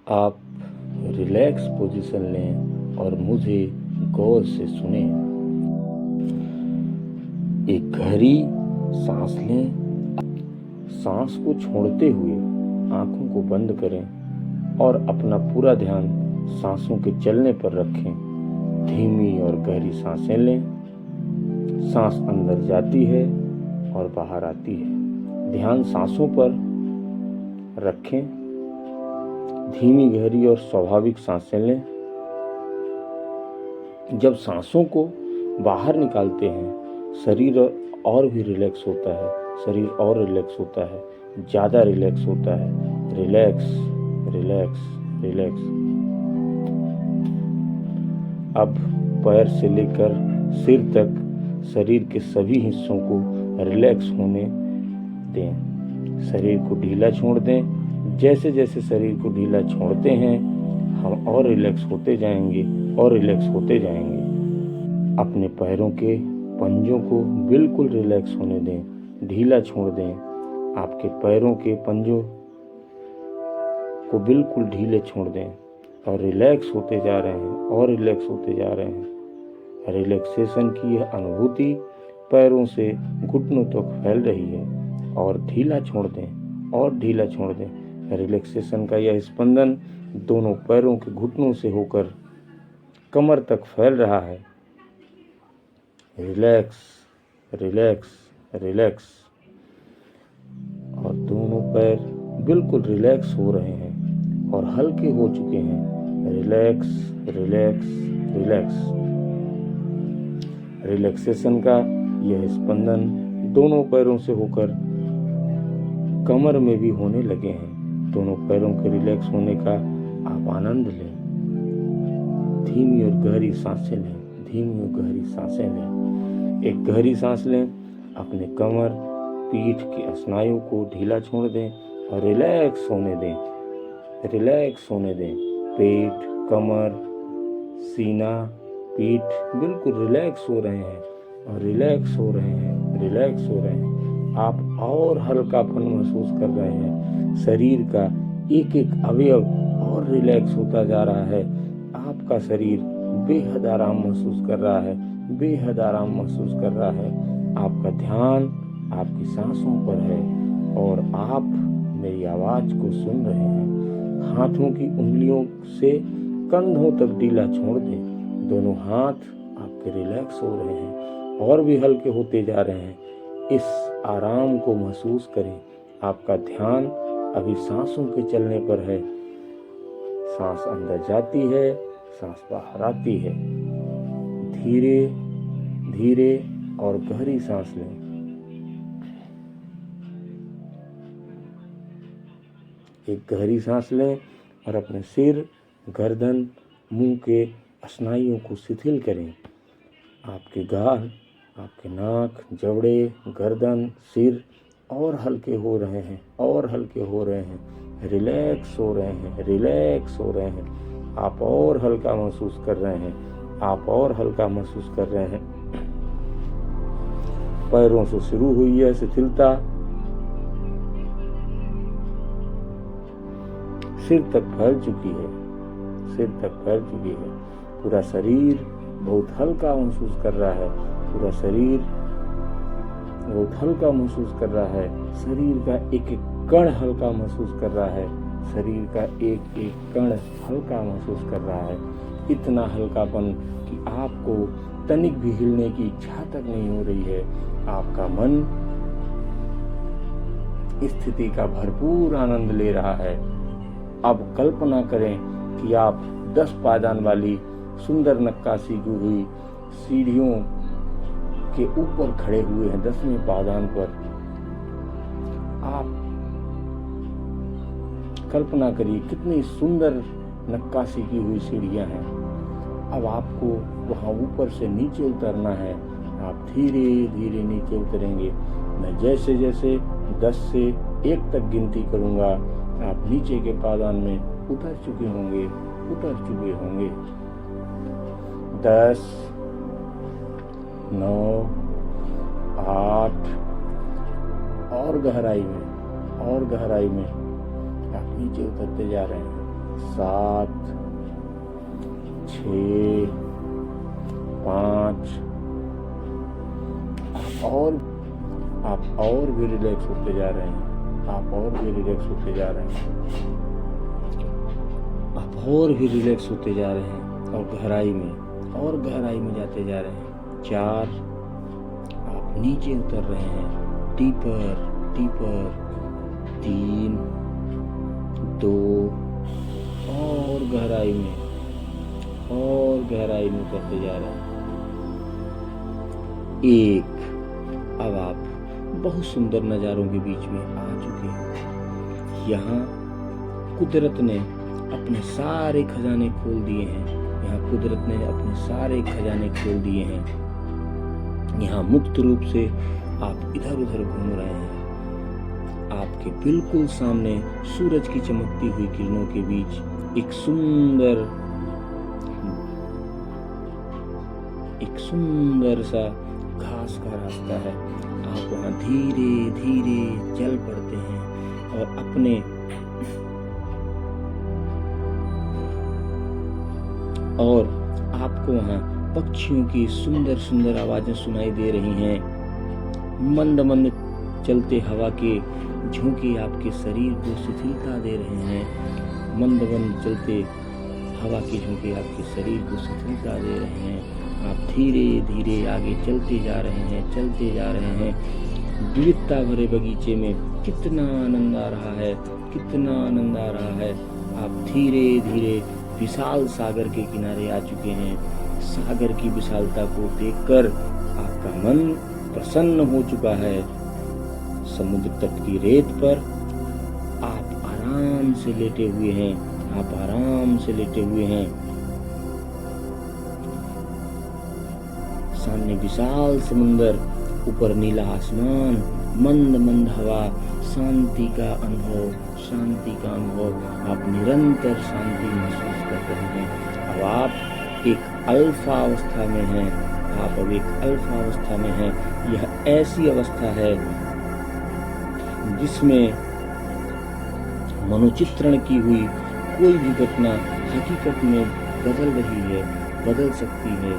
आप relax position लें और मुझे गौर से सुने। एक गहरी सांस लें। सांस को छोड़ते हुए आंखों को बंद करें और अपना पूरा ध्यान सांसों के चलने पर रखें। धीमी और गहरी सांसें लें। सांस अंदर जाती है और बाहर आती है। ध्यान सांसों पर रखें। धीमी, गहरी और स्वाभाविक सांसें लें। जब सांसों को बाहर निकालते हैं, शरीर और भी रिलैक्स होता है। शरीर और रिलैक्स होता है, ज़्यादा रिलैक्स होता है। Relax, relax, relax. अब पैर से लेकर सिर तक शरीर के सभी हिस्सों को रिलैक्स होने दें। शरीर को ढीला छोड़ दें। जैसे जैसे शरीर को ढीला छोड़ते हैं, हम और रिलैक्स होते जाएंगे और रिलैक्स होते जाएंगे। अपने पैरों के पंजों को बिल्कुल रिलैक्स होने दें, ढीला छोड़ दें। आपके पैरों के पंजों को बिल्कुल ढीले छोड़ दें और रिलैक्स होते जा रहे हैं और रिलैक्स होते जा रहे हैं। रिलैक्सेशन की यह अनुभूति पैरों से घुटनों तक फैल रही है और ढीला छोड़ दें और ढीला छोड़ दें। रिलैक्सेशन का यह स्पंदन दोनों पैरों के घुटनों से होकर कमर तक फैल रहा है। Relax, relax, relax. और दोनों पैर बिल्कुल रिलैक्स हो रहे हैं और हल्के हो चुके हैं। Relax, relax, relax. रिलैक्सेशन का यह स्पंदन दोनों पैरों से होकर कमर में भी होने लगे हैं। दोनों पैरों के रिलैक्स होने का आप आनंद लें। धीमी और गहरी सांसें लें। धीमी और गहरी सांसें लें। एक गहरी सांस लें। अपने कमर, पीठ के स्नायु को ढीला छोड़ दें और रिलैक्स होने दें। रिलैक्स होने दें। पेट, कमर, सीना, पीठ बिल्कुल रिलैक्स हो रहे हैं और रिलैक्स हो रहे हैं, रिलैक्स हो रहे हैं। आप और हल्कापन महसूस कर रहे हैं। शरीर का एक एक अवयव और रिलैक्स होता जा रहा है। आपका शरीर बेहद आराम महसूस कर रहा है, बेहद आराम महसूस कर रहा है। आपका ध्यान आपकी सांसों पर है और आप मेरी आवाज को सुन रहे हैं। हाथों की उंगलियों से कंधों तक ढीला छोड़ दें। दोनों हाथ आपके रिलैक्स हो रहे हैं और भी हल्के होते जा रहे हैं। इस आराम को महसूस करें। आपका ध्यान अभी सांसों के चलने पर है। सांस अंदर जाती है, सांस बाहर आती है। धीरे धीरे और गहरी सांस लें। एक गहरी सांस लें और अपने सिर, गर्दन, मुंह के स्नायुओं को शिथिल करें। आपके गाल, आपके नाक, जबड़े, गर्दन, सिर और हल्के हो रहे हैं और हल्के हो रहे हैं। रिलैक्स हो रहे हैं, रिलैक्स हो रहे हैं। आप और हल्का महसूस कर रहे हैं। आप और हल्का महसूस कर रहे हैं। पैरों से शुरू हुई है शिथिलता, सिर तक फैल चुकी है। सिर तक फैल चुकी है। पूरा शरीर बहुत हल्का महसूस कर रहा है। पूरा शरीर बहुत हल्का महसूस कर रहा है। शरीर का एक एक कण हल्का महसूस कर रहा है। शरीर का एक एक कण हल्का महसूस कर रहा है। इतना हल्कापन कि आपको तनिक भी हिलने की इच्छा तक नहीं हो रही है। आपका मन स्थिति का भरपूर आनंद ले रहा है। अब कल्पना करें कि आप 10 पायदान वाली सुंदर नक्काशी की हुई सीढ़ियों के ऊपर खड़े हुए हैं। 10वें पायदान पर आप कल्पना करिए कितनी सुंदर नक्काशी की हुई सीढ़ियां हैं। अब आपको वहां ऊपर से नीचे उतरना है। आप धीरे धीरे नीचे उतरेंगे। मैं जैसे जैसे 10 से 1 तक गिनती करूंगा, आप नीचे के पायदान में उतर चुके होंगे, उतर चुके होंगे। 10, 9, 8 और गहराई में आप नीचे उतरते जा रहे हैं। 7, 6, 5। आप और भी रिलैक्स होते जा रहे हैं। आप और भी रिलैक्स होते जा रहे हैं। आप और भी रिलैक्स होते जा रहे हैं और गहराई में जाते जा रहे हैं। 4, आप नीचे उतर रहे हैं, डीपर। 3, 2, और गहराई में उतरते जा रहे हैं। 1, अब आप बहुत सुंदर नज़ारों के बीच में आ चुके हैं। यहाँ कुदरत ने अपने सारे खजाने खोल दिए हैं। यहाँ मुक्त रूप से आप इधर उधर घूम रहे हैं। आपके बिल्कुल सामने सूरज की चमकती हुई किरणों के बीच एक सुंदर सा घास का रास्ता है। आप वहाँ धीरे धीरे चल पड़ते हैं और आपको वहाँ पक्षियों की सुंदर सुंदर आवाजें सुनाई दे रही हैं। मंद मंद चलते हवा के झोंके आपके शरीर को शिथिलता दे रहे हैं। मंद मंद चलते हवा के झोंके आपके शरीर को शिथिलता दे रहे हैं। आप धीरे धीरे आगे चलते जा रहे हैं। विविधता भरे बगीचे में कितना आनंद आ रहा है। आप धीरे धीरे विशाल सागर के किनारे आ चुके हैं। सागर की विशालता को देखकर आपका मन प्रसन्न हो चुका है। समुद्र तट की रेत पर आप आराम से लेटे हुए हैं। सामने विशाल समुंदर, ऊपर नीला आसमान, मंद मंद हवा, शांति का अनुभव। आप निरंतर शांति महसूस कर रहे हैं। अब आप एक अल्फा अवस्था में हैं। यह ऐसी अवस्था है जिसमें मनोचित्रण की हुई कोई भी घटना हकीकत में बदल सकती है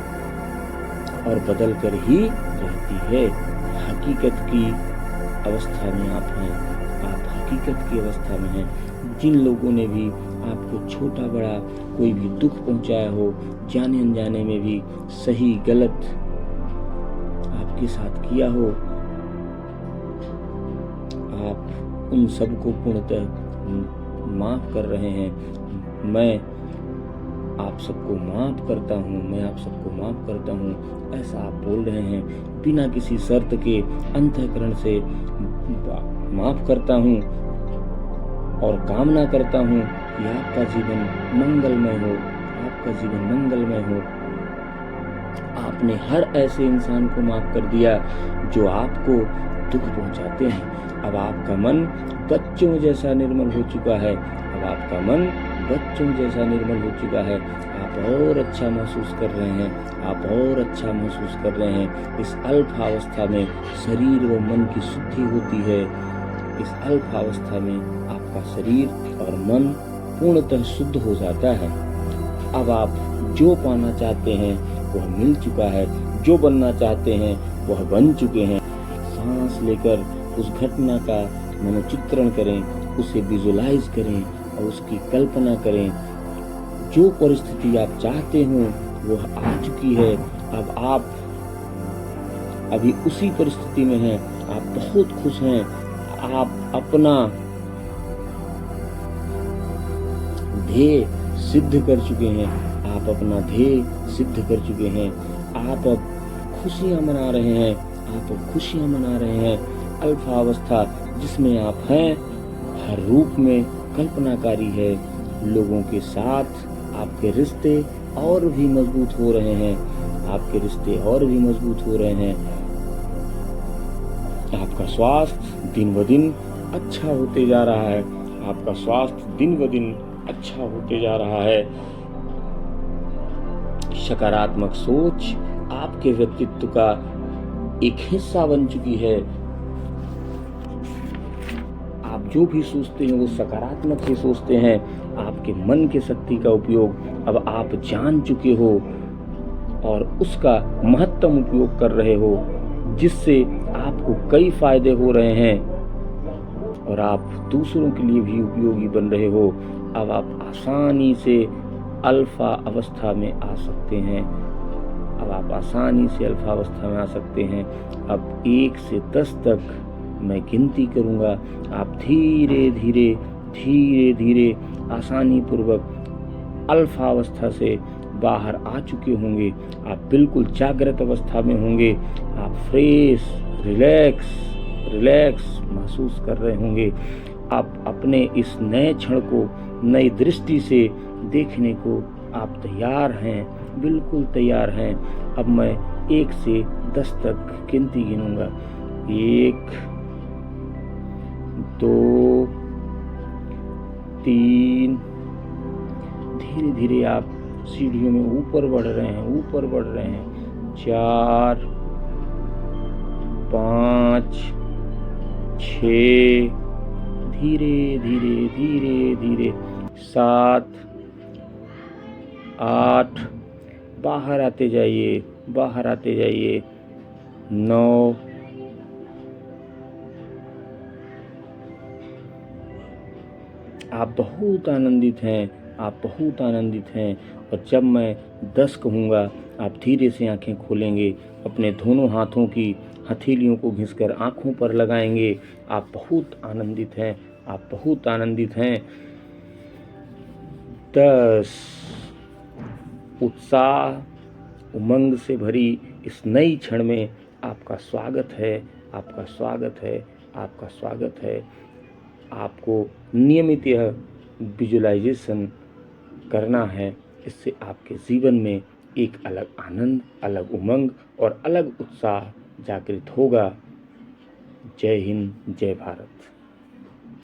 और बदल कर ही रहती है। हकीकत की अवस्था में आप अवस्था में हैं। जिन लोगों ने भी आपको छोटा बड़ा कोई भी दुख पहुंचाया हो, जाने अनजाने में भी सही गलत आपके साथ किया हो, आप उन सबको पूर्णतः माफ कर रहे हैं। मैं आप सबको माफ करता हूँ, ऐसा आप बोल रहे हैं। बिना किसी शर्त के अंतःकरण से माफ करता हूँ और कामना करता हूँ कि आपका जीवन मंगलमय हो। आपने हर ऐसे इंसान को माफ कर दिया जो आपको दुख पहुंचाते हैं। अब आपका मन बच्चों जैसा निर्मल हो चुका है। आप और अच्छा महसूस कर रहे हैं। इस अल्फा अवस्था में शरीर व मन की शुद्धि होती है। इस अल्फा अवस्था में आपका शरीर और मन पूर्णतः शुद्ध हो जाता है। अब आप जो पाना चाहते हैं वह मिल चुका है, जो बनना चाहते हैं वह बन चुके हैं। सांस लेकर उस घटना का मनोचित्रण करें, उसे विजुलाइज करें और उसकी कल्पना करें। जो परिस्थिति आप चाहते हो वह आ चुकी है। अब आप अभी उसी परिस्थिति में हैं। आप बहुत खुश हैं। आप अपना ध्येय सिद्ध कर चुके हैं। आप अब खुशियां मना रहे हैं। अल्फा अवस्था जिसमें आप हैं हर रूप में कल्पनाकारी है। लोगों के साथ आपके रिश्ते और भी मजबूत हो रहे हैं। आपका स्वास्थ्य दिन ब दिन अच्छा होते जा रहा है। सकारात्मक सोच आपके व्यक्तित्व का एक हिस्सा बन चुकी है। आप जो भी सोचते हैं वो सकारात्मक ही सोचते हैं। आपके मन की शक्ति का उपयोग अब आप जान चुके हो और उसका महत्तम उपयोग कर रहे हो, जिससे आपको कई फायदे हो रहे हैं और आप दूसरों के लिए भी उपयोगी बन रहे हो। अब आप आसानी से अल्फा अवस्था में आ सकते हैं। अब आप आसानी से अल्फा अवस्था में आ सकते हैं। अब 1 से 10 तक मैं गिनती करूंगा। आप धीरे धीरे धीरे धीरे आसानी पूर्वक अल्फा अवस्था से बाहर आ चुके होंगे। आप बिल्कुल जागृत अवस्था में होंगे। आप फ्रेश, रिलैक्स महसूस कर रहे होंगे। आप अपने इस नए क्षण को नई दृष्टि से देखने को आप तैयार हैं, बिल्कुल तैयार हैं। अब मैं 1 से 10 तक गिनती गिनूंगा। 1, 2, 3। धीरे धीरे आप सीढ़ियों में ऊपर बढ़ रहे हैं। 4, 5, 6, धीरे धीरे 7, 8, बाहर आते जाइए 9, आप बहुत आनंदित हैं। और जब मैं 10 कहूँगा आप धीरे से आंखें खोलेंगे, अपने दोनों हाथों की हथेलियों को घिसकर आंखों पर लगाएंगे। आप बहुत आनंदित हैं। 10, उत्साह उमंग से भरी इस नई क्षण में आपका स्वागत है। आपको नियमित यह विजुअलाइजेशन करना है। इससे आपके जीवन में एक अलग आनंद, अलग उमंग और अलग उत्साह जागृत होगा। जय हिंद, जय भारत।